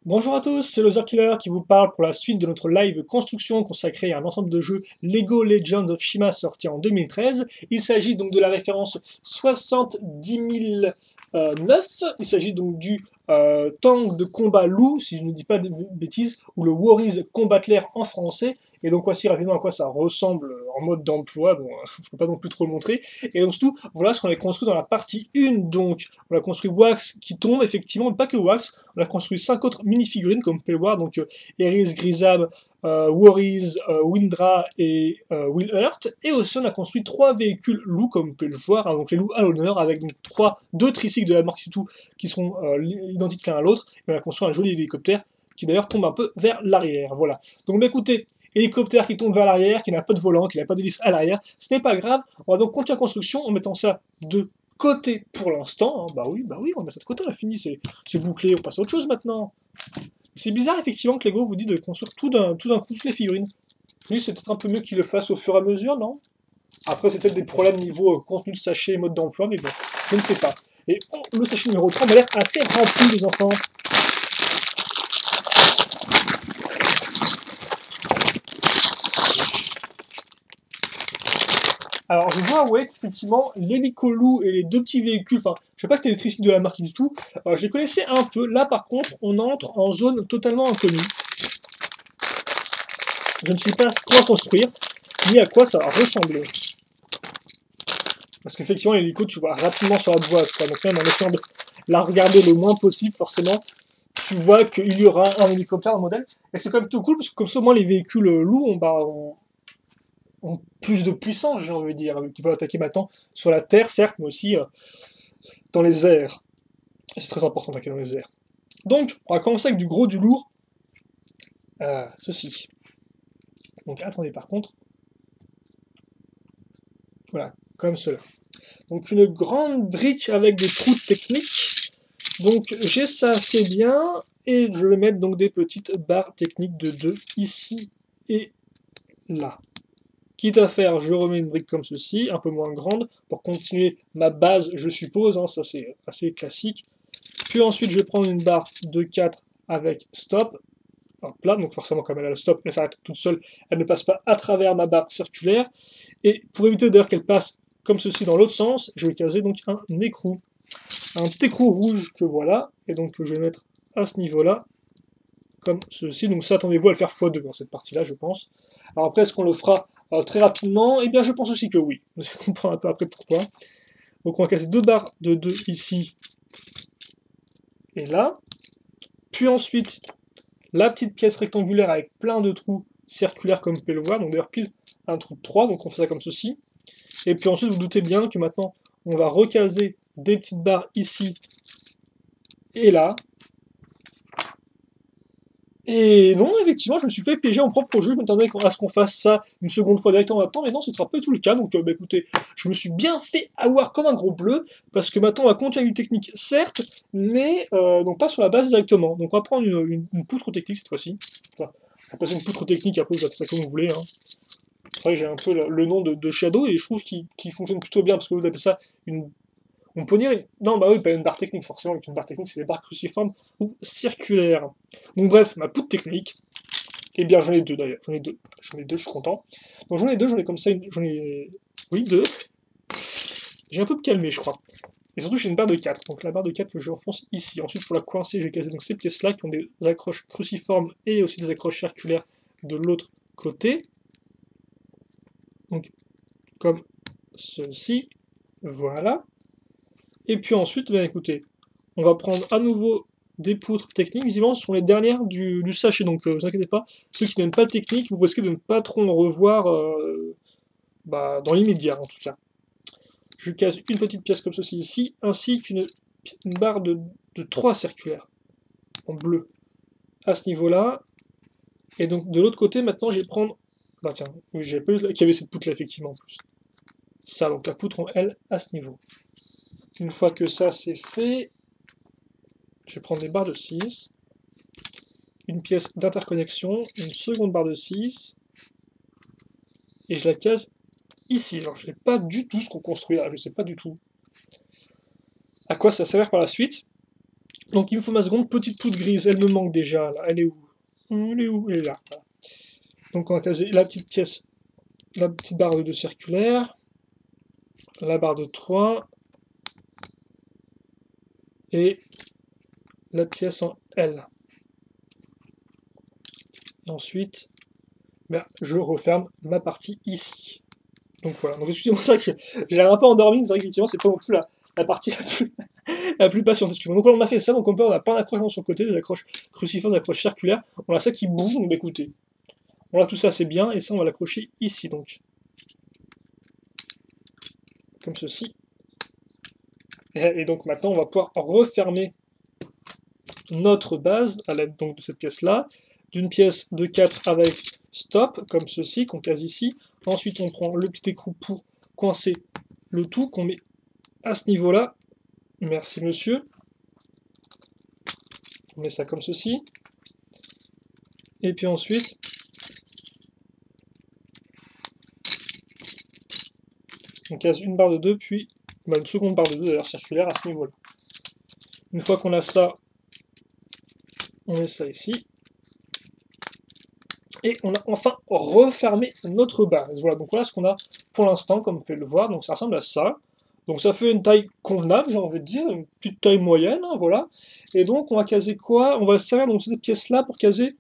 Bonjour à tous, c'est le Killer qui vous parle pour la suite de notre live construction consacrée à un ensemble de jeux Lego Legends of Shima sorti en 2013. Il s'agit donc de la référence 70009. Il s'agit donc du tank de combat loup, si je ne dis pas de bêtises, ou le Warriors Combat en français. Et donc voici rapidement à quoi ça ressemble en mode d'emploi, bon, je ne peux pas non plus trop le montrer. Et donc surtout, voilà ce qu'on a construit dans la partie 1. Donc on a construit Wax qui tombe, effectivement, mais pas que Wax, on a construit 5 autres mini-figurines, comme vous pouvez le voir, donc Eris, Grisab, Worries, Windra et Will Hurt. Et aussi, on a construit 3 véhicules loups, comme vous pouvez le voir, hein, donc les loups à l'honneur, avec donc, 2 tricycles de la marque Tutu qui sont identiques l'un à l'autre. Et on a construit un joli hélicoptère qui d'ailleurs tombe un peu vers l'arrière. Voilà. Donc, bah, écoutez, hélicoptère qui tombe vers l'arrière, qui n'a pas de volant, qui n'a pas d'hélice à l'arrière, ce n'est pas grave. On va donc continuer la construction en mettant ça de côté pour l'instant. Hein. Bah oui, on met ça de côté, on a fini, c'est bouclé, on passe à autre chose maintenant. C'est bizarre effectivement que Lego vous dit de construire tout d'un coup toutes les figurines. Lui, c'est peut-être un peu mieux qu'il le fasse au fur et à mesure, non? Après, c'est peut-être des problèmes niveau contenu de sachet et mode d'emploi, mais bon, je ne sais pas. Et oh, le sachet numéro 3 m'a l'air assez rempli, les enfants. Alors, je dois avouer qu'effectivement, l'hélicolou et les deux petits véhicules, enfin, je sais pas si c'était des tricycles de la marque du tout, je les connaissais un peu. Là, par contre, on entre en zone totalement inconnue. Je ne sais pas quoi construire, ni à quoi ça va ressembler. Parce qu'effectivement, l'hélico, tu vois rapidement sur la boîte, quoi. Donc même en essayant de la regarder le moins possible, forcément, tu vois qu'il y aura un hélicoptère dans le modèle. Et c'est quand même plutôt cool, parce que comme ça, au moins, les véhicules lourds ont plus de puissance, j'ai envie de dire, qui peuvent attaquer maintenant sur la terre, certes, mais aussi dans les airs. Et c'est très important d'attaquer dans les airs. Donc, on va commencer avec du gros, du lourd. Ceci. Donc, attendez, par contre. Voilà, comme cela. Donc, une grande brique avec des trous techniques. Donc, j'ai ça assez bien. Et je vais mettre donc des petites barres techniques de 2 ici et là. Quitte à faire, je remets une brique comme ceci, un peu moins grande, pour continuer ma base, je suppose, hein, ça c'est assez classique. Puis ensuite, je vais prendre une barre de 4 avec stop. Hop là, donc forcément, comme elle a le stop, elle s'arrête toute seule, elle ne passe pas à travers ma barre circulaire. Et pour éviter d'ailleurs qu'elle passe comme ceci dans l'autre sens, je vais caser donc un écrou. Un écrou rouge que voilà, et donc que je vais mettre à ce niveau-là, comme ceci. Donc ça, attendez-vous à le faire x2 dans cette partie-là, je pense. Alors après, est-ce qu'on le fera très rapidement? Eh bien, je pense aussi que oui. Vous allez comprendre un peu après pourquoi. Donc on va casser 2 barres de 2 ici et là. Puis ensuite, la petite pièce rectangulaire avec plein de trous circulaires comme vous pouvez le voir. Donc d'ailleurs pile un trou de 3, donc on fait ça comme ceci. Et puis ensuite, vous doutez bien que maintenant, on va recaser des petites barres ici et là. Et non, effectivement, je me suis fait piéger en propre jeu. Je m'attendais à ce qu'on fasse ça une seconde fois directement maintenant, mais non, ce ne sera pas du tout le cas. Donc, bah, écoutez, je me suis bien fait avoir comme un gros bleu, parce que maintenant, on va continuer une technique, certes, mais donc pas sur la base directement. Donc, on va prendre une poutre technique cette fois-ci. Enfin, on va passer une poutre technique, après, vous faites ça comme vous voulez. Hein. C'est vrai que j'ai un peu le nom de Shadow, et je trouve qu'il fonctionne plutôt bien, parce que vous appelez ça une on peut dire. Non, bah oui, pas une barre technique, forcément. Une barre technique, c'est des barres cruciformes ou circulaires. Donc, bref, ma poutre technique. Eh bien, j'en ai deux d'ailleurs. J'en ai deux, je suis content. Donc, j'en ai deux, j'en ai comme ça. J'en ai. Oui, deux. J'ai un peu calmé, je crois. Et surtout, j'ai une barre de 4. Donc, la barre de 4 que je enfonce ici. Ensuite, pour la coincer, j'ai casé donc ces pièces-là qui ont des accroches cruciformes et aussi des accroches circulaires de l'autre côté. Donc, comme ceci. Voilà. Et puis ensuite, ben, écoutez, on va prendre à nouveau des poutres techniques. Visiblement, ce sont les dernières du sachet, donc ne vous inquiétez pas. Ceux qui n'aiment pas de technique, vous risquez de ne pas trop en revoir dans l'immédiat, en tout cas. Je casse une petite pièce comme ceci ici, ainsi qu'une barre de 3 circulaires en bleu à ce niveau-là. Et donc de l'autre côté, maintenant, je vais prendre. Bah tiens, oui, j'ai pas vu qu'il y avait cette poutre là, effectivement, en plus. Ça, donc la poutre en L à ce niveau. Une fois que ça c'est fait, je vais prendre des barres de 6, une pièce d'interconnexion, une seconde barre de 6, et je la case ici. Alors je ne sais pas du tout ce qu'on construit là, je ne sais pas du tout à quoi ça sert par la suite. Donc il me faut ma seconde petite poutre grise, elle me manque déjà, là. Elle est où? Elle est où? Elle est là. Voilà. Donc on va caser la petite pièce, la petite barre de 2 circulaire, la barre de 3, et la pièce en L. Et ensuite, ben, je referme ma partie ici. Donc voilà, donc excusez-moi ça que j'ai un peu endormi, c'est vrai qu'effectivement c'est pas non plus la partie la plus patiente. Donc on a fait ça, donc on n'a pas d'accrochement sur le côté, des accroches crucifères, des accroches circulaires, on a ça qui bouge, donc écoutez, voilà tout ça c'est bien, et ça on va l'accrocher ici donc. Comme ceci. Et donc maintenant on va pouvoir refermer notre base à l'aide donc de cette pièce là, d'une pièce de 4 avec stop, comme ceci, qu'on case ici. Ensuite on prend le petit écrou pour coincer le tout, qu'on met à ce niveau là. Merci monsieur. On met ça comme ceci. Et puis ensuite, on case une barre de 2, puis une seconde barre de 2 d'ailleurs circulaire à ce niveau-là. Une fois qu'on a ça, on met ça ici. Et on a enfin refermé notre base. Voilà, donc voilà ce qu'on a pour l'instant, comme vous pouvez le voir. Donc ça ressemble à ça. Donc ça fait une taille convenable, j'ai envie de dire, une petite taille moyenne, hein, voilà. Et donc on va caser quoi? On va se servir donc cette pièce-là pour caser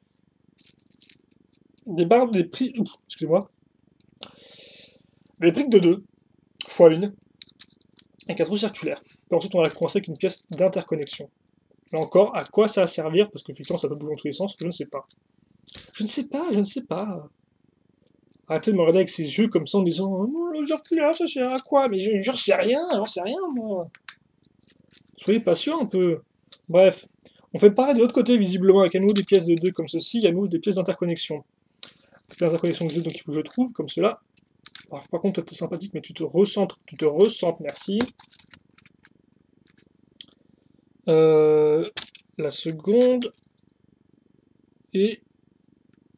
des barres, des prix, excusez-moi, des briques de 2 x 1 avec un trou circulaire. Et ensuite on va la coincer avec une pièce d'interconnexion. Là encore, à quoi ça va servir? Parce qu'effectivement ça peut bouger dans tous les sens, je ne sais pas. Je ne sais pas, je ne sais pas. Arrêtez de me regarder avec ses yeux comme ça en disant oh, le circulaire ça sert à quoi? Mais j'en sais rien, moi. Soyez patient un peu. Bref, on fait pareil de l'autre côté visiblement avec à nouveau des pièces de 2 comme ceci, il y a à nouveau des pièces d'interconnexion. L'interconnexion de 2 donc il faut que je trouve comme cela. Alors, par contre toi t'es sympathique mais tu te recentres, merci. La seconde. Et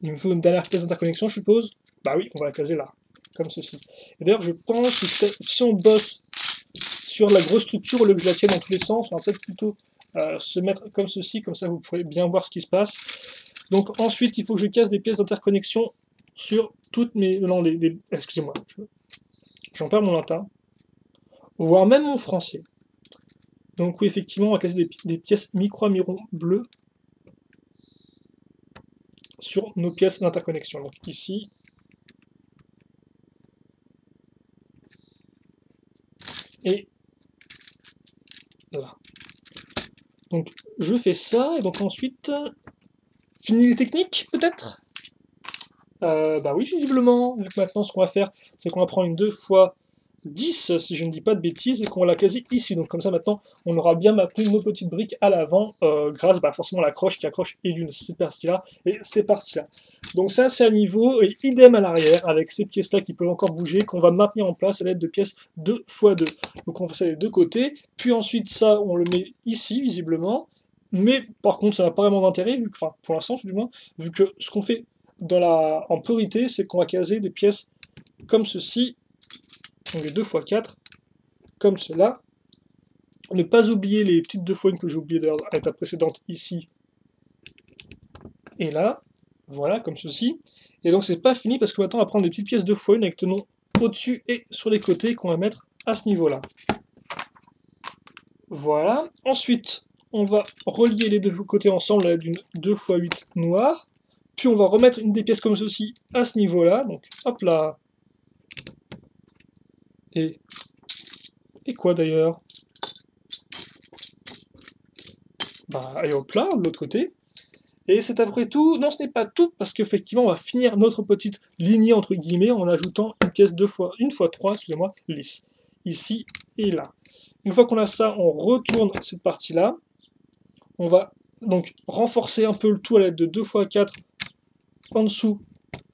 il me faut une dernière pièce d'interconnexion, je suppose. Bah oui, on va la caser là, comme ceci. Et d'ailleurs, je pense que si on bosse sur la grosse structure, au lieu que je la tienne dans tous les sens, on va peut-être plutôt se mettre comme ceci, comme ça vous pourrez bien voir ce qui se passe. Donc ensuite, il faut que je casse des pièces d'interconnexion sur toutes mes... Non, excusez-moi, j'en perds mon latin, voire même mon français. Donc oui, effectivement, on va casser des pièces micro-amirons bleues sur nos pièces d'interconnexion. Donc ici, et là. Donc je fais ça, et donc ensuite, fini les techniques peut-être? Bah oui, visiblement. Donc maintenant, ce qu'on va faire, c'est qu'on va prendre une 2x10, si je ne dis pas de bêtises, et qu'on va la caser ici. Donc comme ça, maintenant, on aura bien maintenu nos petites briques à l'avant, grâce forcément à l'accroche qui accroche et d'une cette partie-là et ces parties-là. Donc ça, c'est à niveau, et idem à l'arrière, avec ces pièces-là qui peuvent encore bouger, qu'on va maintenir en place à l'aide de pièces 2x2. Donc on fait ça des deux côtés, puis ensuite ça, on le met ici, visiblement. Mais par contre, ça n'a pas vraiment d'intérêt, enfin pour l'instant du moins, vu que ce qu'on fait en priorité, c'est qu'on va caser des pièces comme ceci, donc les 2x4, comme cela. Ne pas oublier les petites 2x1 que j'ai oublié d'ailleurs à l'étape précédente ici et là, voilà, comme ceci. Et donc c'est pas fini parce que maintenant on va prendre des petites pièces 2x1 avec tenon au-dessus et sur les côtés qu'on va mettre à ce niveau-là. Voilà. Ensuite, on va relier les deux côtés ensemble avec d'une 2x8 noire. Puis on va remettre une des pièces comme ceci à ce niveau-là. Donc hop là. Et quoi d'ailleurs? Bah et hop là, de l'autre côté. Et c'est après tout, non ce n'est pas tout, parce qu'effectivement on va finir notre petite lignée entre guillemets en ajoutant une pièce une fois 3, excusez-moi, lisse. Ici et là. Une fois qu'on a ça, on retourne cette partie-là. On va donc renforcer un peu le tout à l'aide de 2x4 en dessous,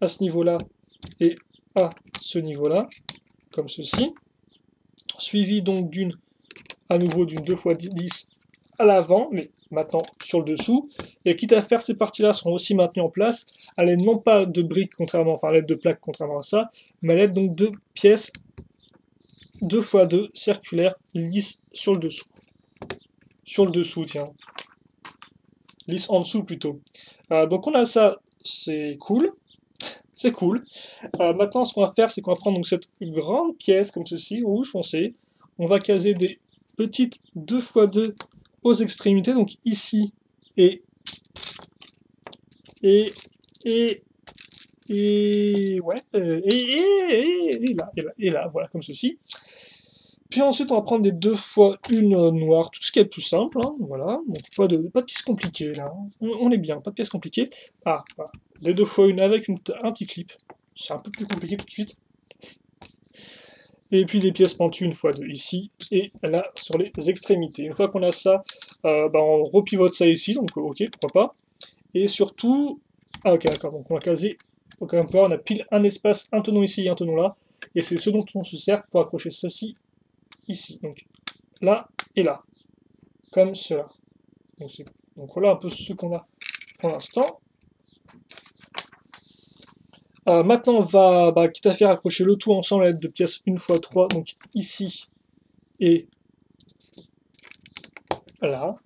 à ce niveau-là, et à ce niveau-là, comme ceci. Suivi donc à nouveau d'une 2x10 à l'avant, mais maintenant sur le dessous. Et quitte à faire ces parties-là seront aussi maintenues en place, à l'aide non pas de briques, à l'aide de plaques, contrairement à ça, mais à l'aide donc de pièces 2x2 circulaires lisses sur le dessous. Sur le dessous, tiens. lisse en dessous plutôt. Donc on a ça, c'est cool. C'est cool. Maintenant, ce qu'on va faire, c'est qu'on va prendre donc, cette grande pièce comme ceci, rouge foncé. On va caser des petites 2x2 aux extrémités, donc ici et et et ouais et là et là, voilà comme ceci. Puis ensuite, on va prendre des 2x1 noire, tout ce qui est le plus simple, hein, voilà. Donc pas de pièces compliquées là, hein. On est bien, pas de pièces compliquées. Ah, voilà. Les 2x1 avec un petit clip. C'est un peu plus compliqué tout de suite. Et puis des pièces pentues 1x2 ici, et là sur les extrémités. Une fois qu'on a ça, on repivote ça ici, donc ok, pourquoi pas. Et surtout, ah ok d'accord, donc on va caser, donc on a pile un espace, un tenon ici et un tenon là, et c'est ce dont on se sert pour accrocher ceci ici, donc là et là, comme cela. Donc voilà un peu ce qu'on a pour l'instant. Maintenant, on va, quitte à faire accrocher le tout ensemble à l'aide de pièces 1x3, donc ici et là.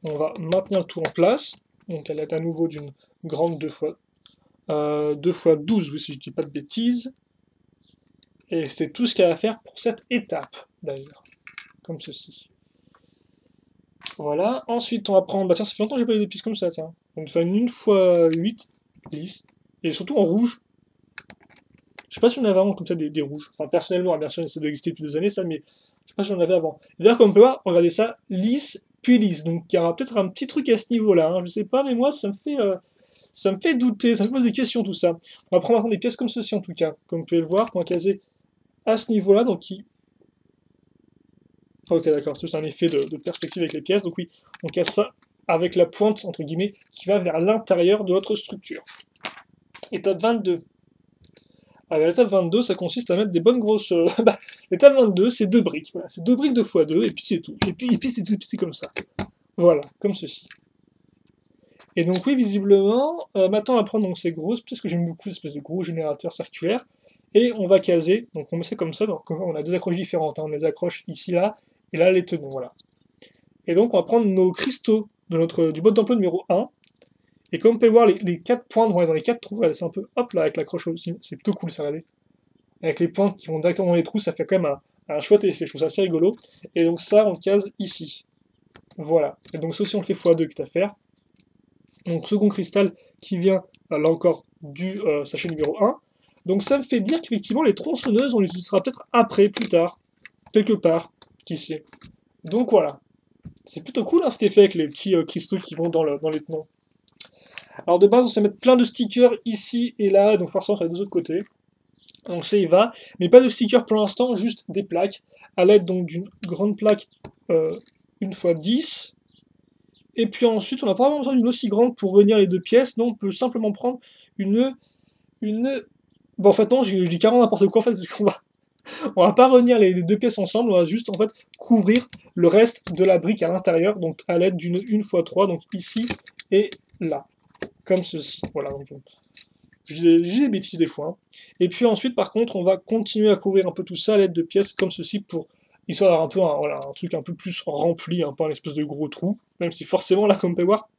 On va maintenir le tout en place, donc elle est à nouveau d'une grande 2x12, oui, si je ne dis pas de bêtises. Et c'est tout ce qu'il y a à faire pour cette étape, d'ailleurs, comme ceci. Voilà, ensuite on va prendre, tiens, ça fait longtemps que j'ai pas eu des pistes comme ça, tiens. On fait une 1x8 lisse, et surtout en rouge. Je sais pas si on avait vraiment comme ça des rouges. Enfin, personnellement, bien sûr, ça doit exister depuis des années, ça, mais je sais pas si on avait avant. D'ailleurs, comme on peut voir, regardez ça, lisse, puis lisse. Donc il y aura peut-être un petit truc à ce niveau-là, hein. Je sais pas, mais moi, ça me fait douter, ça me pose des questions, tout ça. On va prendre maintenant des pièces comme ceci, en tout cas. Comme vous pouvez le voir, qu'on va caser à ce niveau-là, donc qui... Ok, d'accord, c'est juste un effet de perspective avec les pièces. Donc oui, on casse ça avec la pointe, entre guillemets, qui va vers l'intérieur de notre structure. Étape 22. L'étape 22, ça consiste à mettre des bonnes grosses... l'étape 22, c'est 2 briques. Voilà, c'est 2 briques de x2, et puis c'est tout. Et puis c'est tout, c'est comme ça. Voilà, comme ceci. Et donc oui, visiblement, maintenant on va prendre donc, ces grosses, parce que j'aime beaucoup cette espèce de gros générateur circulaire, et on va caser, donc on met ça comme ça, donc on a deux accroches différentes, hein, on les accroche ici, là, et là les tenons, voilà. Et donc on va prendre nos cristaux du boîte d'emploi numéro 1, et comme on peut voir, les 4 pointes vont aller dans les 4 trous, voilà, c'est un peu, hop là, avec l'accroche aussi, c'est plutôt cool ça, regardez. Avec les pointes qui vont directement dans les trous, ça fait quand même un chouette effet, je trouve ça assez rigolo. Et donc ça, on le case ici. Voilà. Et donc ça aussi, on le fait x2 quitte à faire. Donc second cristal qui vient, là encore, du sachet numéro 1. Donc ça me fait dire qu'effectivement, les tronçonneuses, on les utilisera peut-être après, plus tard, quelque part, qui sait. Donc voilà. C'est plutôt cool hein, cet effet avec les petits cristaux qui vont dans les tenons. Alors de base, on sait mettre plein de stickers ici et là, donc forcément sur les deux autres côtés. Donc ça y va, mais pas de stickers pour l'instant, juste des plaques, à l'aide donc d'une grande plaque 1x10. Et puis ensuite, on n'a pas vraiment besoin d'une aussi grande pour réunir les deux pièces, non, on peut simplement prendre une... Bon en fait non, je dis carrément n'importe quoi en fait, parce qu'on va pas réunir les deux pièces ensemble, on va juste en fait couvrir le reste de la brique à l'intérieur, donc à l'aide d'une 1x3, donc ici et là, comme ceci, voilà. Donc, j'ai des bêtises des fois. Hein. Et puis ensuite, par contre, on va continuer à couvrir un peu tout ça à l'aide de pièces comme ceci pour histoire d'avoir un peu un truc un peu plus rempli, hein, pas un espèce de gros trou. Même si forcément, là, comme on peut voir,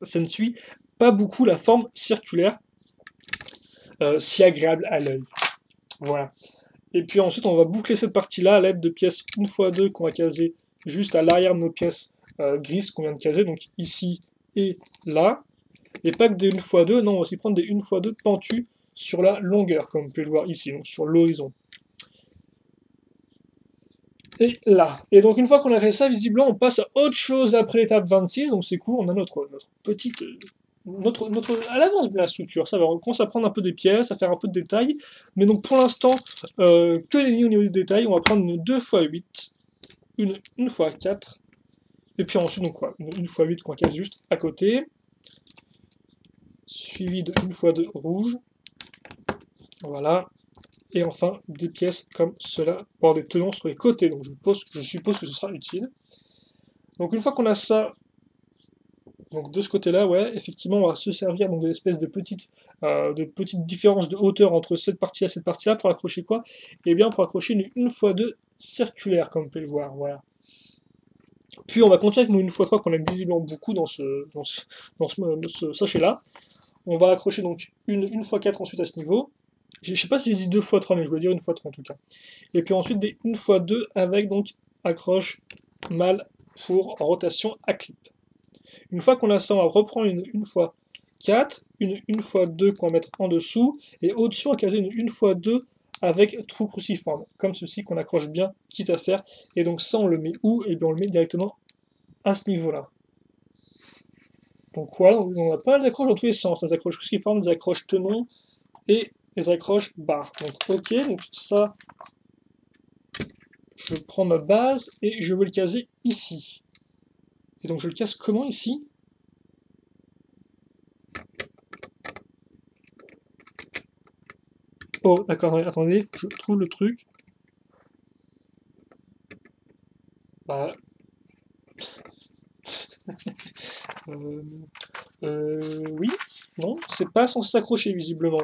ça ne suit pas beaucoup la forme circulaire, si agréable à l'œil. Voilà. Et puis ensuite, on va boucler cette partie-là à l'aide de pièces 1x2 qu'on va caser juste à l'arrière de nos pièces grises qu'on vient de caser, donc ici et là. Et pas que des 1x2, non, on va aussi prendre des 1x2 pentus sur la longueur, comme vous pouvez le voir ici, donc sur l'horizon. Et là. Et donc une fois qu'on a fait ça, visiblement, on passe à autre chose après l'étape 26, donc c'est cool, on a notre petite... à l'avance de la structure, ça va, on commence à prendre un peu des pièces, à faire un peu de détails, mais donc pour l'instant, que les lignes au niveau des détails, on va prendre une 2x8, une 1x4, et puis ensuite, donc quoi, une 1x8 qu'on casse juste à côté, suivi de 1x2 rouge, voilà, et enfin des pièces comme cela pour avoir des tenons sur les côtés, donc je suppose que ce sera utile. Donc une fois qu'on a ça, donc de ce côté-là, ouais, effectivement on va se servir donc de l'espèce de petites différences de hauteur entre cette partie-là et cette partie-là pour accrocher quoi? Eh bien pour accrocher une 1x2 circulaire, comme vous pouvez le voir, voilà. Puis on va continuer avec nos 1x3 qu'on aime visiblement beaucoup dans ce sachet-là. On va accrocher donc une 1x4 ensuite à ce niveau. Je sais pas si j'ai dit 2x3, mais je voulais dire 1x3 en tout cas. Et puis ensuite des 1x2 avec donc accroche mâle pour en rotation à clip. Une fois qu'on a ça, on va reprendre une 1x4, une 1x2 qu'on va mettre en dessous, et au-dessus on va caser une 1x2 avec trou cruciforme, comme ceci qu'on accroche bien, quitte à faire. Et donc ça on le met où? Et bien on le met directement à ce niveau-là. Donc voilà, on a pas mal d'accroches dans tous les sens, des accroches cruciformes, des accroches tenons et des accroches barres. Donc ok, donc ça, je prends ma base et je veux le caser ici. Et donc je le casse comment ici? Oh, d'accord, attendez, faut que je trouve le truc. Bah, euh, oui, non, c'est pas censé s'accrocher visiblement.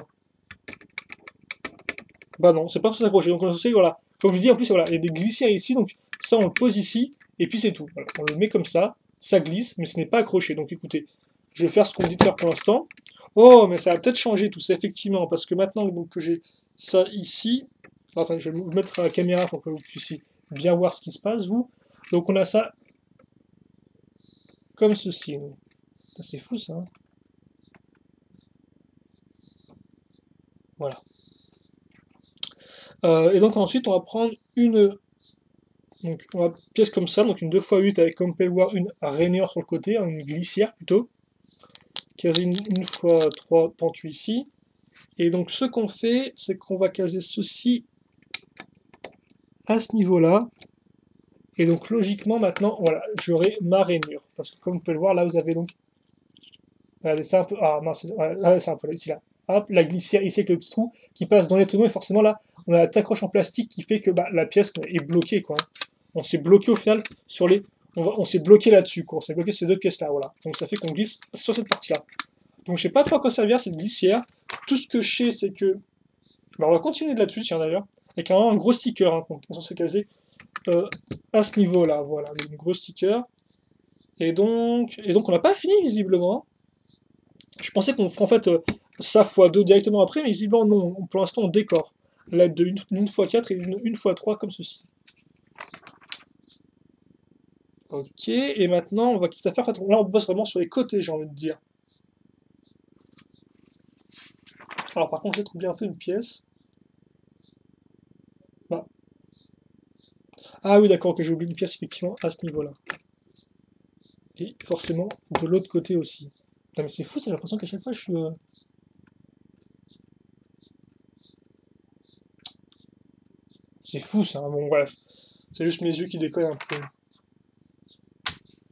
Bah non, c'est pas censé s'accrocher. Donc on sait, voilà. Comme je dis, en plus, voilà, il y a des glissières ici, donc ça on le pose ici, et puis c'est tout. Voilà, on le met comme ça glisse, mais ce n'est pas accroché. Donc écoutez, je vais faire ce qu'on me dit de faire pour l'instant. Oh, mais ça va peut-être changer tout ça, effectivement, parce que maintenant donc, que j'ai ça ici, alors, attendez, je vais vous mettre à la caméra pour que vous puissiez bien voir ce qui se passe, vous. Donc on a ça comme ceci. C'est fou ça, hein. Voilà. Et donc ensuite on va prendre une pièce comme ça, donc une 2x8 avec, comme vous pouvez le voir, une rainure sur le côté, hein, une glissière plutôt, caser une x3 pentu ici. Et donc ce qu'on fait, c'est qu'on va caser ceci à ce niveau-là. Et donc logiquement maintenant, voilà, j'aurai ma rainure. Parce que comme vous pouvez le voir, là vous avez donc. Regardez, c'est un peu. Ah non, là c'est un peu ici là. Hop, la glissière ici avec le petit trou qui passe dans les tonneaux, et forcément là, on a la accroche en plastique qui fait que bah, la pièce est bloquée, quoi. On s'est bloqué au final sur les. On s'est bloqué là-dessus, quoi. On s'est bloqué sur ces deux pièces-là, voilà. Donc ça fait qu'on glisse sur cette partie-là. Donc je sais pas trop à quoi servir cette glissière. Tout ce que je sais, c'est que. Bah, on va continuer de là-dessus, tiens d'ailleurs. Avec un gros sticker, hein, qu'on est censé caser à ce niveau-là, voilà. Donc, un gros sticker. Et donc on n'a pas fini visiblement. Je pensais qu'on ferait en fait ça x2 directement après, mais visiblement non. Pour l'instant, on décore. À l'aide de une x4 et une x3 comme ceci. Ok, et maintenant, on va quitter à faire. Là, on bosse vraiment sur les côtés, j'ai envie de dire. Alors, par contre, je vais trouver un peu une pièce. Ah, ah oui, d'accord, que j'ai oublié une pièce effectivement à ce niveau-là. Et forcément, de l'autre côté aussi. Putain, mais c'est fou, j'ai l'impression qu'à chaque fois, je suis. C'est fou ça, hein. Bon, bref. C'est juste mes yeux qui décollent un peu.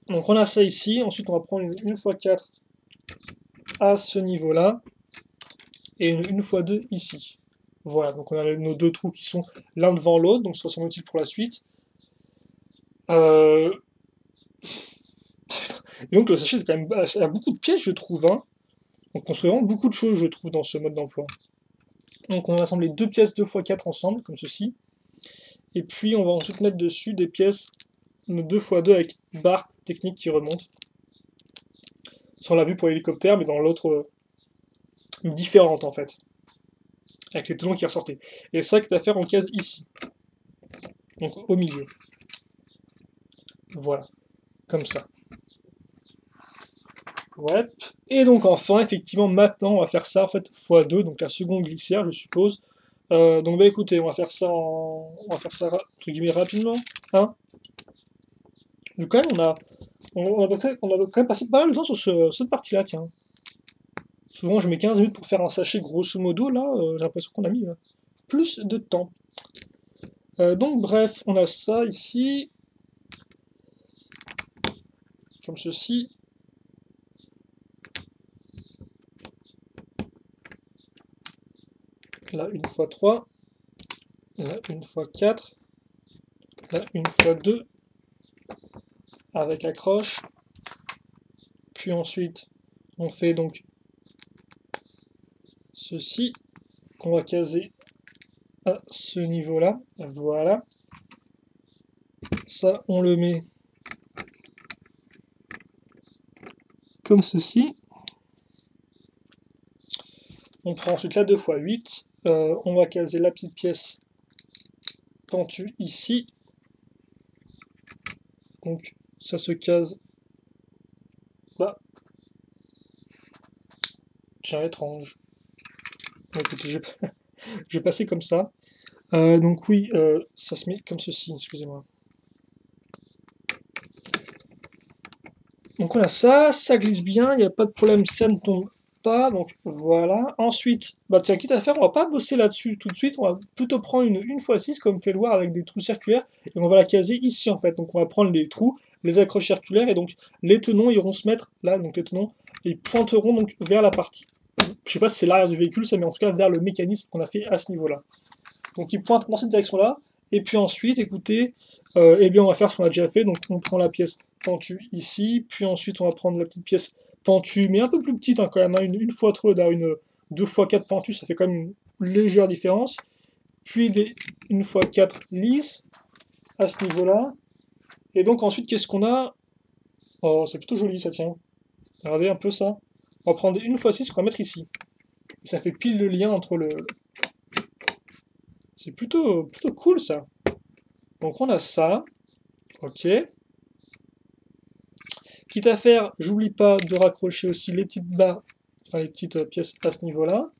Donc, on a ça ici. Ensuite, on va prendre une x4 à ce niveau-là. Et une x2 ici. Voilà, donc on a nos deux trous qui sont l'un devant l'autre, donc ça sera utile pour la suite. Euh, Et donc le sachet, quand même, il y a beaucoup de pièces, je trouve, hein. On construit vraiment beaucoup de choses, je trouve, dans ce mode d'emploi. Donc on va assembler deux pièces 2x4 ensemble, comme ceci. Et puis on va ensuite mettre dessus des pièces 2x2 avec barre technique qui remonte. Ça on l'a vu pour l'hélicoptère, mais dans l'autre, différente en fait. Avec les tenons qui ressortaient. Et ça que tu as à faire en case ici. Donc au milieu. Voilà. Comme ça. Ouais. Et donc enfin, effectivement, maintenant, on va faire ça en fait x2, donc la seconde glissière, je suppose. Donc bah écoutez, on va faire ça entre guillemets rapidement, hein. Donc quand même, on a quand même passé pas mal de temps sur cette partie-là, tiens. Souvent, je mets 15 minutes pour faire un sachet grosso modo, là, j'ai l'impression qu'on a mis plus de temps. Donc bref, on a ça ici, comme ceci. Là, une fois 3. Là, une fois 4. Là, une fois 2. Avec accroche. Puis ensuite, on fait donc ceci, qu'on va caser à ce niveau-là. Voilà. Ça, on le met comme ceci. On prend ensuite la 2x8, on va caser la petite pièce pentue ici. Donc ça se case là. Tiens, étrange. Bon, écoutez, je vais passer comme ça. Donc oui, ça se met comme ceci, excusez-moi. Donc on a ça, ça glisse bien, il n'y a pas de problème, ça ne tombe pas, donc voilà. Ensuite, bah tiens, quitte à faire, on va pas bosser là-dessus tout de suite, on va plutôt prendre une 1x6 comme on peut le voir avec des trous circulaires, et on va la caser ici en fait. Donc on va prendre les trous, les accroches circulaires, et donc les tenons iront se mettre là, donc les tenons, ils pointeront donc vers la partie, je sais pas si c'est l'arrière du véhicule, ça, mais en tout cas vers le mécanisme qu'on a fait à ce niveau-là. Donc ils pointent dans cette direction-là, et puis ensuite, écoutez, eh bien on va faire ce qu'on a déjà fait, donc on prend la pièce pentue ici, puis ensuite on va prendre la petite pièce pentue, mais un peu plus petite hein, quand même, hein, une fois trop, une 2x4 pentue, ça fait quand même une légère différence, puis des 1x4 lisses, à ce niveau-là, et donc ensuite qu'est-ce qu'on a? Oh, c'est plutôt joli ça, tient, regardez un peu ça, on va prendre des 1x6 qu'on va mettre ici, et ça fait pile le lien entre le... C'est plutôt cool ça. Donc on a ça, ok. Quitte à faire, j'oublie pas de raccrocher aussi les petites barres, enfin les petites pièces à ce niveau-là.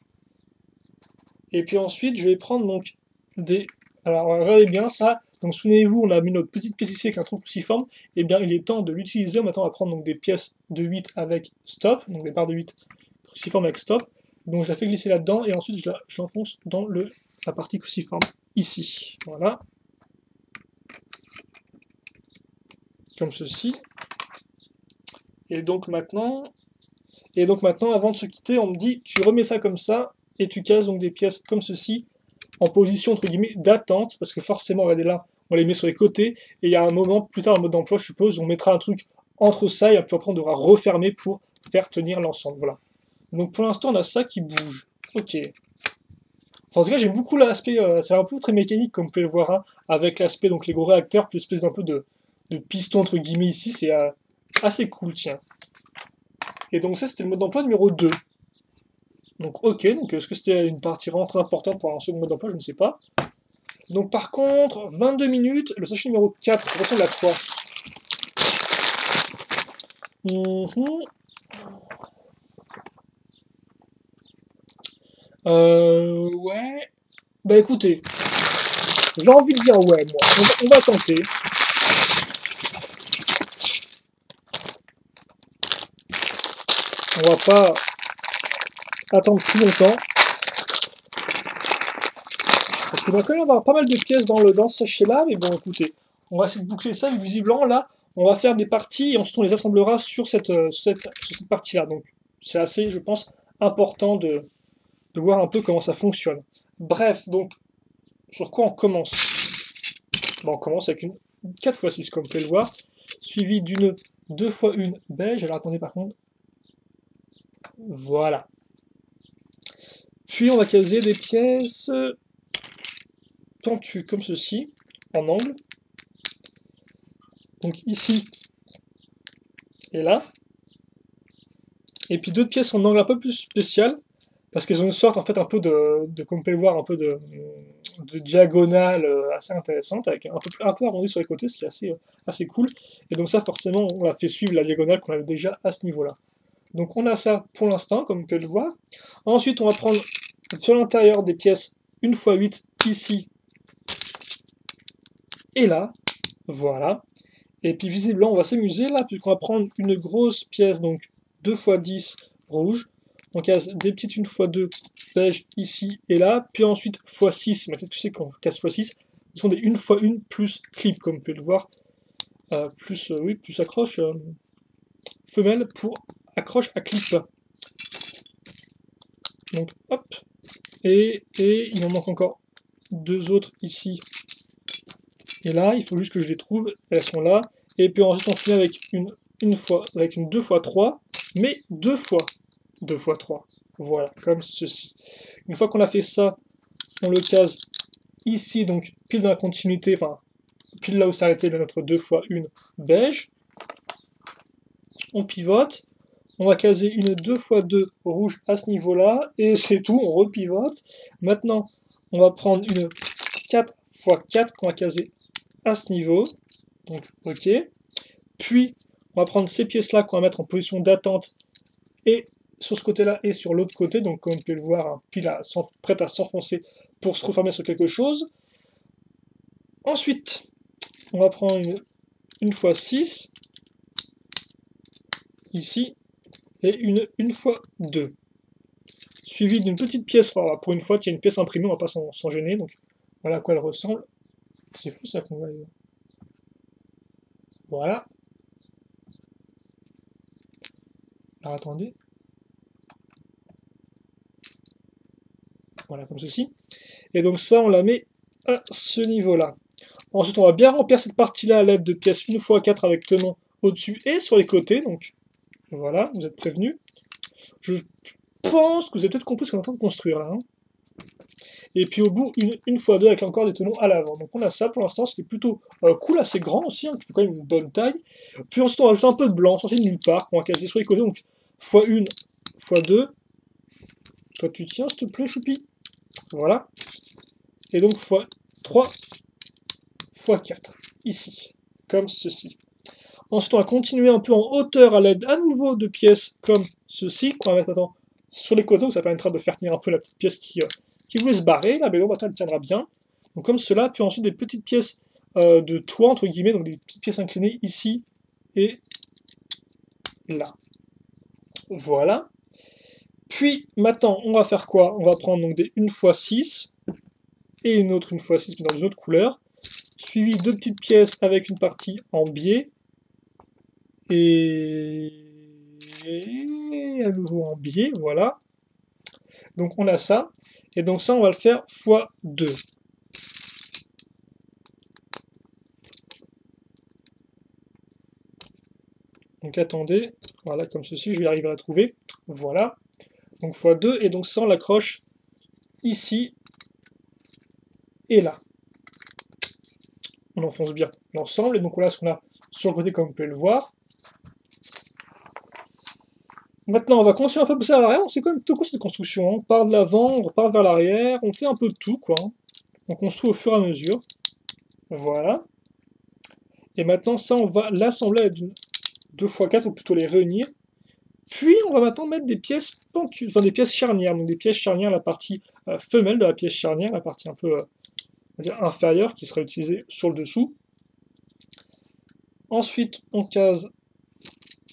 Et puis ensuite, je vais prendre donc des... Alors regardez bien ça, donc souvenez-vous, on a mis notre petite pièce ici avec un trou cruciforme, et bien il est temps de l'utiliser. Maintenant on va prendre donc des pièces de 8 avec stop, donc des barres de 8 cruciformes avec stop. Donc je la fais glisser là-dedans, et ensuite je l'enfonce dans la partie cruciforme, ici, voilà. Comme ceci. Et donc maintenant, avant de se quitter, on me dit, tu remets ça comme ça, et tu cases donc des pièces comme ceci, en position entre guillemets d'attente, parce que forcément, regardez là, on les met sur les côtés, et il y a un moment, plus tard, en mode d'emploi, je suppose, on mettra un truc entre ça, et puis après on devra refermer pour faire tenir l'ensemble, voilà. Donc pour l'instant, on a ça qui bouge. Ok. Enfin, en tout cas, j'aime beaucoup l'aspect, c'est un peu très mécanique, comme vous pouvez le voir, hein, avec l'aspect, donc les gros réacteurs, plus espèce d'un peu de piston, entre guillemets, ici, c'est assez cool, tiens. Et donc ça, c'était le mode d'emploi numéro 2. Donc ok, donc est-ce que c'était une partie vraiment très importante pour un second mode d'emploi? Je ne sais pas. Donc par contre, 22 minutes, le sachet numéro 4, ça ressemble à quoi? Ouais. Bah écoutez, j'ai envie de dire ouais, moi. On va tenter. On va pas attendre plus longtemps. Parce qu'il va quand même avoir pas mal de pièces dans ce sachet-là, mais bon, écoutez, on va essayer de boucler ça, visiblement, là, on va faire des parties, et ensuite on les assemblera sur cette partie-là. Donc, c'est assez, je pense, important de voir un peu comment ça fonctionne. Bref, donc, sur quoi on commence? Bon, on commence avec une 4x6, comme vous pouvez le voir, suivi d'une 2x1 beige. Alors, attendez, par contre. Voilà. Puis, on va caser des pièces pentues comme ceci, en angle. Donc ici et là. Et puis d'autres pièces en angle un peu plus spécial, parce qu'elles ont une sorte en fait un peu comme vous pouvez le voir, un peu de diagonale assez intéressante, avec un peu arrondi sur les côtés, ce qui est assez cool. Et donc ça forcément on a fait suivre la diagonale qu'on avait déjà à ce niveau-là. Donc on a ça pour l'instant, comme vous pouvez le voir. Ensuite on va prendre sur l'intérieur des pièces 1x8 ici et là. Voilà. Et puis visiblement on va s'amuser là, puisqu'on va prendre une grosse pièce, donc 2x10 rouge. On casse des petites 1x2 beige ici et là, puis ensuite x6. Mais qu'est-ce que c'est qu'on casse x6? Ce sont des 1x1 plus clip, comme vous pouvez le voir. Oui, plus accroche femelle pour accroche à clip. Donc hop. Et il m'en manque encore deux autres ici et là. Il faut juste que je les trouve. Elles sont là. Et puis ensuite on finit avec une 2x3, mais 2x3. Voilà, comme ceci. Une fois qu'on a fait ça, on le case ici, donc pile dans la continuité, enfin pile là où s'arrêtait notre 2x1 beige. On pivote, On va caser une 2x2 rouge à ce niveau-là, et c'est tout, on repivote. Maintenant, on va prendre une 4x4 qu'on va caser à ce niveau. Donc, ok. Puis, on va prendre ces pièces-là qu'on va mettre en position d'attente, et sur ce côté-là et sur l'autre côté. Donc, comme vous pouvez le voir, un pile prête à s'enfoncer pour se refermer sur quelque chose. Ensuite, on va prendre une x6, ici, et une 1x2. Suivi d'une petite pièce, alors, pour une fois, il y a une pièce imprimée, on va pas s'en gêner, donc voilà à quoi elle ressemble. C'est fou ça qu'on va... Voilà. Alors attendez. Voilà, comme ceci. Et donc ça, on la met à ce niveau-là. Ensuite, on va bien remplir cette partie-là à l'aide de pièces 1x4 avec tenon au-dessus et sur les côtés. Donc voilà, vous êtes prévenus. Je pense que vous avez peut-être compris ce qu'on est en train de construire là. Hein. Et puis au bout, une x2 avec encore des tenons à l'avant. Donc on a ça pour l'instant, ce qui est plutôt cool, assez grand aussi, hein, qui fait quand même une bonne taille. Puis ensuite, on va ajouter un peu de blanc, sorti de nulle part, qu'on va caser sur les côtés. Donc x1, x2. Toi, tu tiens, s'il te plaît, choupi. Voilà. Et donc x3, x4, ici, comme ceci. Ensuite, on va continuer un peu en hauteur à l'aide à nouveau de pièces comme ceci, qu'on va mettre maintenant sur les côtés, donc ça permettra de faire tenir un peu la petite pièce qui voulait se barrer. La bédo, maintenant, elle tiendra bien. Donc comme cela, puis ensuite des petites pièces de toit, entre guillemets, donc des petites pièces inclinées ici et là. Voilà. Puis maintenant, on va faire quoi? On va prendre donc des 1x6 et une autre 1x6, mais dans une autre couleur, suivi de petites pièces avec une partie en biais, et à nouveau en biais, voilà. Donc on a ça, et donc ça on va le faire x2. Donc attendez, voilà comme ceci, je vais arriver à la trouver, voilà. Donc x2, et donc ça on l'accroche ici et là. On enfonce bien l'ensemble, et donc voilà ce qu'on a sur le côté comme vous pouvez le voir. Maintenant, on va construire un peu plus à l'arrière. C'est quand même plutôt cool cette construction. On part de l'avant, on repart vers l'arrière, on fait un peu de tout, quoi. On construit au fur et à mesure. Voilà. Et maintenant, ça, on va l'assembler avec une 2x4, ou plutôt les réunir. Puis, on va maintenant mettre des pièces pentues, enfin des pièces charnières. Donc des pièces charnières, la partie femelle de la pièce charnière, la partie un peu on va dire inférieure, qui sera utilisée sur le dessous. Ensuite, on case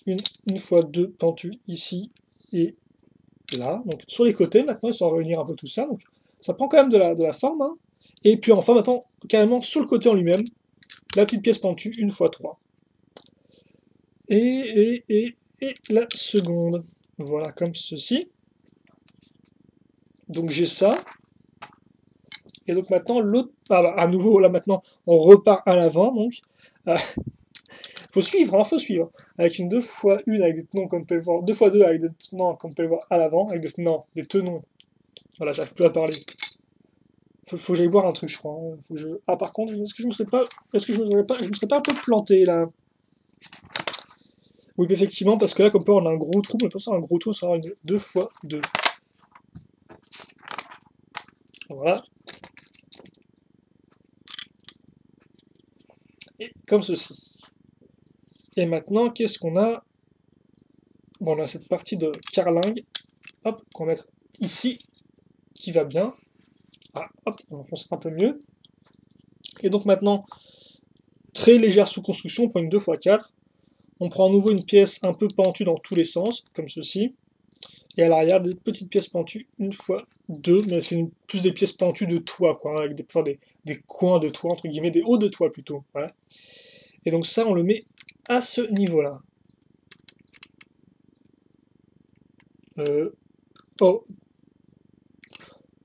une x2 pentue ici et là. Donc sur les côtés, maintenant, ils sont à réunir un peu tout ça. Donc ça prend quand même de la forme. Hein. Et puis enfin, maintenant, carrément sur le côté en lui-même, la petite pièce pentue, 1x3. Et la seconde. Voilà, comme ceci. Donc j'ai ça. Et donc maintenant, l'autre... Ah bah, à nouveau, là maintenant, on repart à l'avant. Donc, faut suivre, hein, faut suivre. Avec une 2x1 avec des tenons, comme vous pouvez le voir. 2x2 avec des tenons, comme vous pouvez le voir, à l'avant. Avec des tenons. Voilà, j'arrive plus à parler. Faut que j'aille boire un truc, je crois. Hein. Faut que je... Ah, par contre, est-ce que je me serais pas... Est-ce que je me serais pas un peu planté, là? Oui, effectivement, parce que là, comme on a un gros trou, mais pas ça, un gros trou, ça sera une 2x2. Voilà. Et comme ceci. Et maintenant, qu'est-ce qu'on a? Bon, on a cette partie de carlingue, hop, qu'on va mettre ici, qui va bien. Ah, hop, on enfonce un peu mieux. Et donc maintenant, très légère sous-construction, on prend une 2x4. On prend à nouveau une pièce un peu pentue dans tous les sens, comme ceci. Et à l'arrière, des petites pièces pentues, 1x2, mais c'est plus des pièces pentues de toit, quoi, avec des coins de toit, entre guillemets, des hauts de toit plutôt. Voilà. Et donc ça, on le met à ce niveau-là. Oh.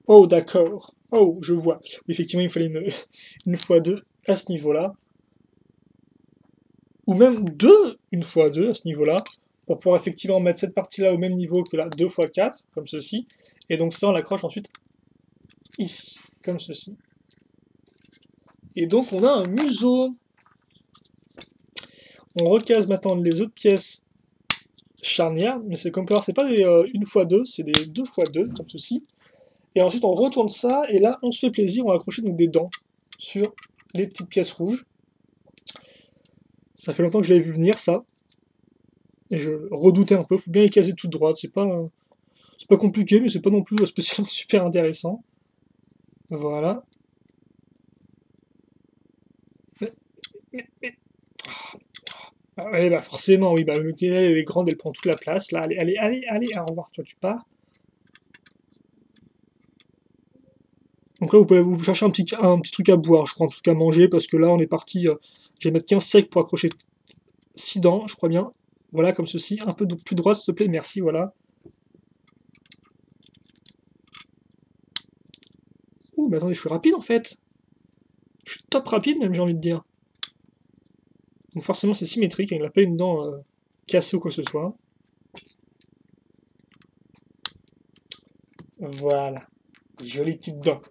Oh, d'accord. Oh, je vois. Effectivement, il fallait une x2 à ce niveau-là. Ou même une x2 à ce niveau-là, pour pouvoir effectivement mettre cette partie-là au même niveau que la 2x4, comme ceci. Et donc ça, on l'accroche ensuite ici, comme ceci. Et donc on a un museau. On recase maintenant les autres pièces charnières, mais c'est comme peut voir, c'est pas des 1x2, c'est des 2x2, comme ceci. Et ensuite on retourne ça, et là on se fait plaisir, on va accrocher donc des dents sur les petites pièces rouges. Ça fait longtemps que je l'avais vu venir ça, et je redoutais un peu, faut bien les caser toutes droites, c'est pas compliqué, mais c'est pas non plus spécialement super intéressant. Voilà. Mais- Ah ouais, bah forcément, oui, bah le elle est grande, elle prend toute la place. Là, allez, allez, allez, allez, au revoir, toi tu pars. Donc là, vous pouvez vous chercher un petit truc à boire, je crois, un truc à manger, parce que là, on est parti. Je vais mettre 15 secs pour accrocher 6 dents, je crois bien. Voilà, comme ceci. Un peu plus droite, s'il te plaît, merci, voilà. Ouh, mais attendez, je suis rapide en fait. Je suis top rapide, même, j'ai envie de dire. Donc forcément, c'est symétrique, il n'a pas une dent cassée ou quoi que ce soit. Voilà. Jolies petites dents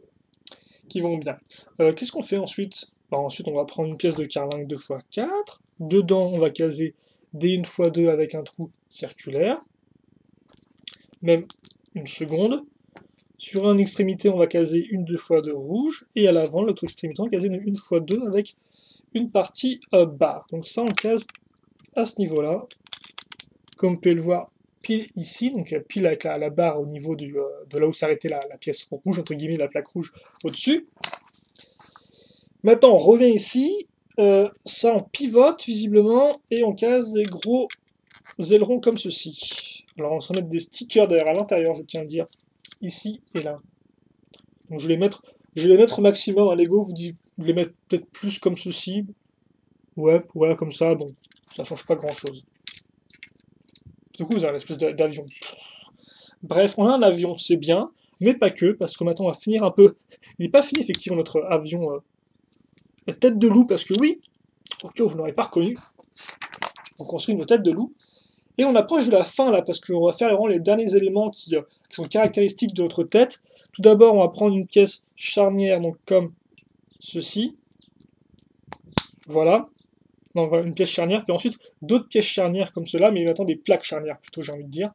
qui vont bien. Qu'est-ce qu'on fait ensuite? Bah, ensuite, on va prendre une pièce de carlingue 2x4. Dedans, on va caser des 1x2 avec un trou circulaire. Même une seconde. Sur une extrémité, on va caser une 2x2 rouge. Et à l'avant, l'autre extrémité, on va caser une 1x2 avec une partie barre. Donc ça, on case à ce niveau-là. Comme vous pouvez le voir, pile ici, donc pile avec la barre au niveau de là où s'arrêtait la pièce rouge, entre guillemets, la plaque rouge au-dessus. Maintenant, on revient ici, ça on pivote visiblement, et on case des gros ailerons comme ceci. Alors on va se mettre des stickers derrière à l'intérieur, je tiens à le dire, ici et là. Donc je vais les mettre au maximum, un Lego vous dit de les mettre peut-être plus comme ceci. Ouais, voilà comme ça, bon, ça change pas grand-chose. Du coup, vous avez une espèce d'avion. Bref, on a un avion, c'est bien, mais pas que, parce que maintenant on va finir un peu. Il n'est pas fini effectivement notre avion tête de loup, parce que oui, ok, vous n'aurez pas reconnu, on construit une tête de loup, et on approche de la fin là, parce qu'on va faire vraiment les derniers éléments qui sont caractéristiques de notre tête. Tout d'abord, on va prendre une pièce charnière, donc comme ceci, voilà, non, une pièce charnière, puis ensuite d'autres pièces charnières comme cela, mais maintenant des plaques charnières plutôt, j'ai envie de dire.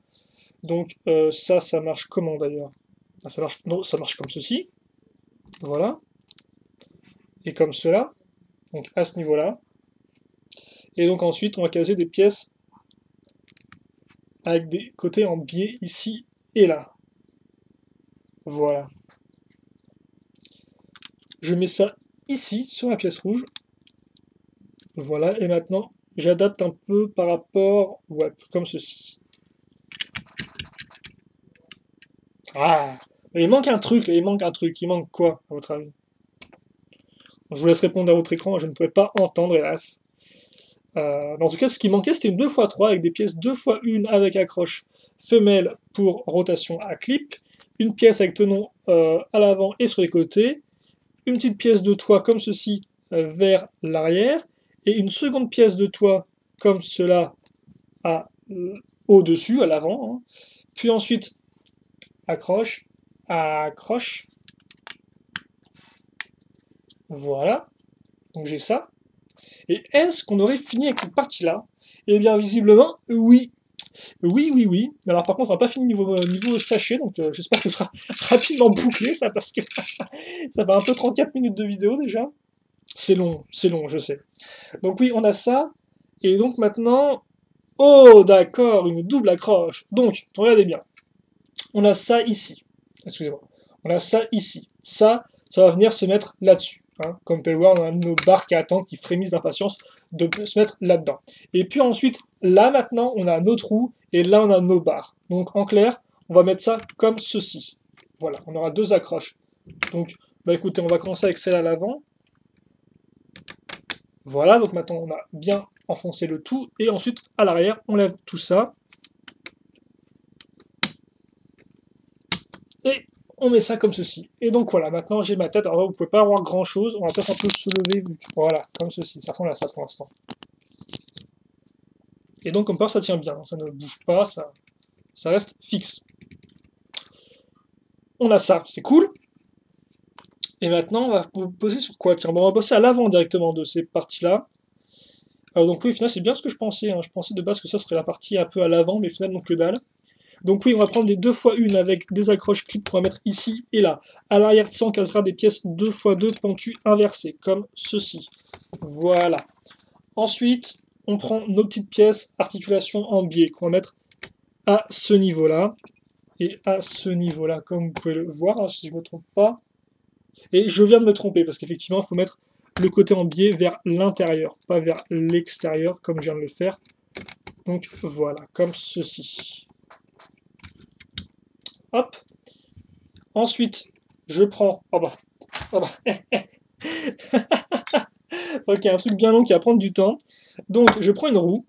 Donc ça marche comment d'ailleurs? Ça marche, non, ça marche comme ceci, voilà, et comme cela, donc à ce niveau-là. Et donc ensuite, on va caser des pièces avec des côtés en biais ici et là. Voilà. Je mets ça ici, sur la pièce rouge. Voilà, et maintenant, j'adapte un peu par rapport, ouais, comme ceci. Ah, mais il manque un truc, là, il manque un truc. Il manque quoi, à votre avis? Je vous laisse répondre à votre écran, je ne pouvais pas entendre, hélas. Mais en tout cas, ce qui manquait, c'était une 2x3 avec des pièces 2x1 avec accroche femelle pour rotation à clip, une pièce avec tenon à l'avant et sur les côtés, une petite pièce de toit comme ceci vers l'arrière, et une seconde pièce de toit comme cela au-dessus, à l'avant, hein. Puis ensuite, accroche, accroche, voilà, donc j'ai ça. Et est-ce qu'on aurait fini avec cette partie-là? Eh bien, visiblement, oui. Oui, oui, oui. Mais alors, par contre, on n'a pas fini niveau sachet, donc j'espère que ce sera rapidement bouclé, ça, parce que ça va un peu 34 minutes de vidéo déjà. C'est long, je sais. Donc oui, on a ça. Et donc maintenant... Oh, d'accord, une double accroche. Donc, regardez bien. On a ça ici. Excusez-moi. On a ça ici. Ça va venir se mettre là-dessus. Hein. Comme vous pouvez le voir, on a nos barres qui attendent, qui frémissent d'impatience de se mettre là-dedans. Et puis ensuite, là maintenant, on a nos trous, et là on a nos barres. Donc en clair, on va mettre ça comme ceci. Voilà, on aura deux accroches. Donc, bah écoutez, on va commencer avec celle à l'avant. Voilà, donc maintenant on a bien enfoncé le tout, et ensuite à l'arrière, on lève tout ça. Et on met ça comme ceci. Et donc voilà, maintenant j'ai ma tête. Alors là, vous pouvez pas avoir grand chose. On va peut-être un peu se lever. Voilà, comme ceci. Ça ressemble à ça pour l'instant. Et donc comme ça tient bien. Ça ne bouge pas, ça reste fixe. On a ça, c'est cool. Et maintenant, on va poser sur quoi? Tiens, bon, on va bosser à l'avant directement de ces parties-là. Alors donc oui, au final, c'est bien ce que je pensais, hein. Je pensais de base que ça serait la partie un peu à l'avant, mais au final, donc que dalle. Donc oui, on va prendre des 2x1 avec des accroches clips qu'on va mettre ici et là. À l'arrière de ça, on casera des pièces 2x2 pentues inversées, comme ceci. Voilà. Ensuite, on prend nos petites pièces articulation en biais qu'on va mettre à ce niveau-là et à ce niveau-là, comme vous pouvez le voir, hein, si je ne me trompe pas. Et je viens de me tromper, parce qu'effectivement, il faut mettre le côté en biais vers l'intérieur, pas vers l'extérieur, comme je viens de le faire. Donc voilà, comme ceci. Hop. Ensuite, je prends... Oh bah. Oh bah. Ok, un truc bien long qui va prendre du temps. Donc, je prends une roue.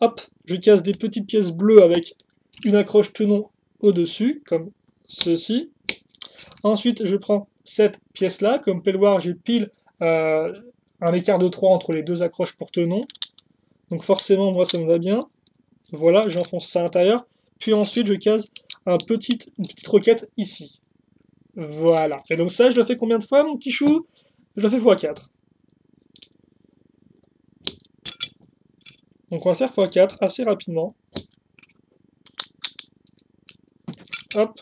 Hop, je casse des petites pièces bleues avec une accroche tenon au-dessus, comme ceci. Ensuite, je prends cette pièce-là. Comme vous pouvez le voir, j'ai pile un écart de 3 entre les deux accroches pour tenon. Donc forcément, moi, ça me va bien. Voilà, j'enfonce ça à l'intérieur. Puis ensuite, je case une petite roquette ici. Voilà. Et donc ça, je le fais combien de fois, mon petit chou? Je le fais x4. Donc on va faire x4 assez rapidement. Hop.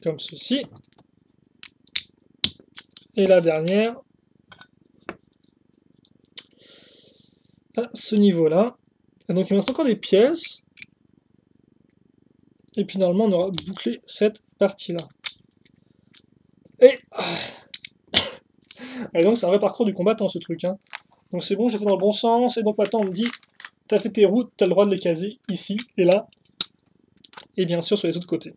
Comme ceci. Et la dernière, à ce niveau-là. Et donc il me reste encore des pièces. Et puis normalement on aura bouclé cette partie-là. Et donc c'est un vrai parcours du combattant ce truc. Hein. Donc c'est bon, j'ai fait dans le bon sens. Et donc maintenant on me dit, t'as fait tes routes, t'as le droit de les caser ici et là. Et bien sûr sur les autres côtés.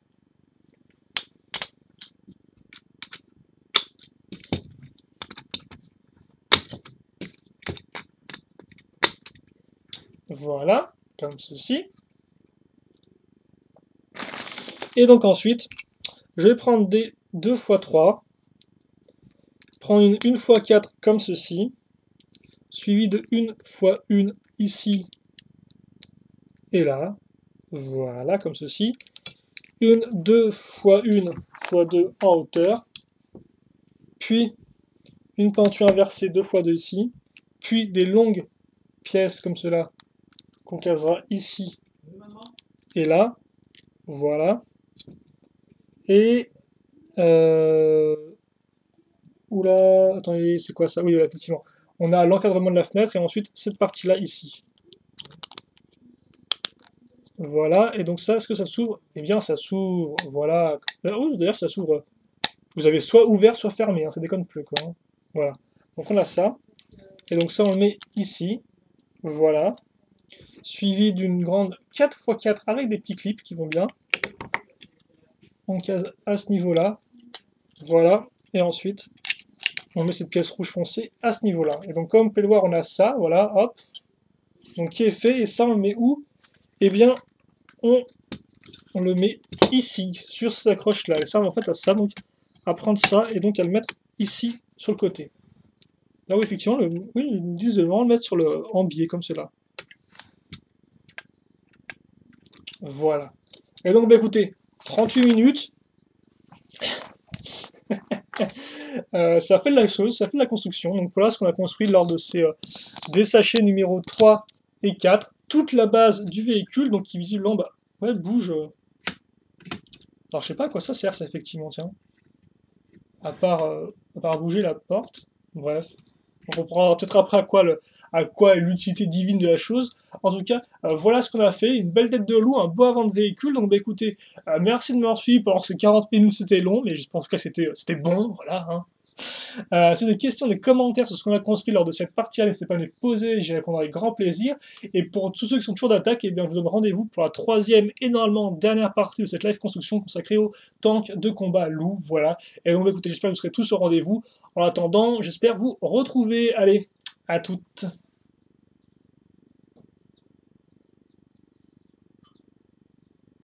Voilà, comme ceci. Et donc ensuite, je vais prendre des 2x3, prendre une 1x4 comme ceci, suivi de 1x1 ici et là, voilà, comme ceci, une 2x1 x2 en hauteur, puis une penture inversée 2x2 ici, puis des longues pièces comme cela qu'on casera ici et là, voilà, et oula, attendez, c'est quoi ça? Oui, effectivement. On a l'encadrement de la fenêtre et ensuite cette partie-là ici. Voilà, et donc ça, est-ce que ça s'ouvre? Eh bien, ça s'ouvre, voilà. Oh, d'ailleurs, ça s'ouvre. Vous avez soit ouvert, soit fermé, hein, ça déconne plus, quoi. Hein. Voilà. Donc on a ça. Et donc ça, on le met ici. Voilà. Suivi d'une grande 4x4 avec des petits clips qui vont bien. On case à ce niveau-là. Voilà. Et ensuite, on met cette pièce rouge foncée à ce niveau-là. Et donc, comme vous pouvez le voir, on a ça, voilà, hop. Donc, qui est fait. Et ça, on le met où? Eh bien, on le met ici, sur cette accroche-là. Et ça, en fait, à ça, donc, à prendre ça et donc à le mettre ici, sur le côté. Là où, effectivement, oui, ils disent de vraiment le mettre sur en biais, comme cela. Voilà. Et donc, bah, écoutez, 38 minutes. Ça fait de la chose, ça fait de la construction. Donc voilà ce qu'on a construit lors de ces des sachets numéro 3 et 4. Toute la base du véhicule, donc qui visiblement ouais, bouge. Alors je sais pas à quoi ça sert ça effectivement, tiens. À part bouger la porte. Bref. On comprendra peut-être après à quoi est l'utilité divine de la chose. En tout cas, voilà ce qu'on a fait. Une belle tête de loup, un beau avant de véhicule. Donc bah écoutez, merci de m'avoir suivi pendant ces 40 minutes, c'était long, mais je pense que c'était bon, voilà. Hein. Si vous avez des questions, des commentaires sur ce qu'on a construit lors de cette partie, n'hésitez pas à me les poser, j'y répondrai avec grand plaisir. Et pour tous ceux qui sont toujours d'attaque, eh bien, je vous donne rendez-vous pour la troisième et normalement dernière partie de cette live construction consacrée au tank de combat loup. Voilà. Et donc, écoutez, j'espère que vous serez tous au rendez-vous. En attendant, j'espère vous retrouver. Allez, à toutes.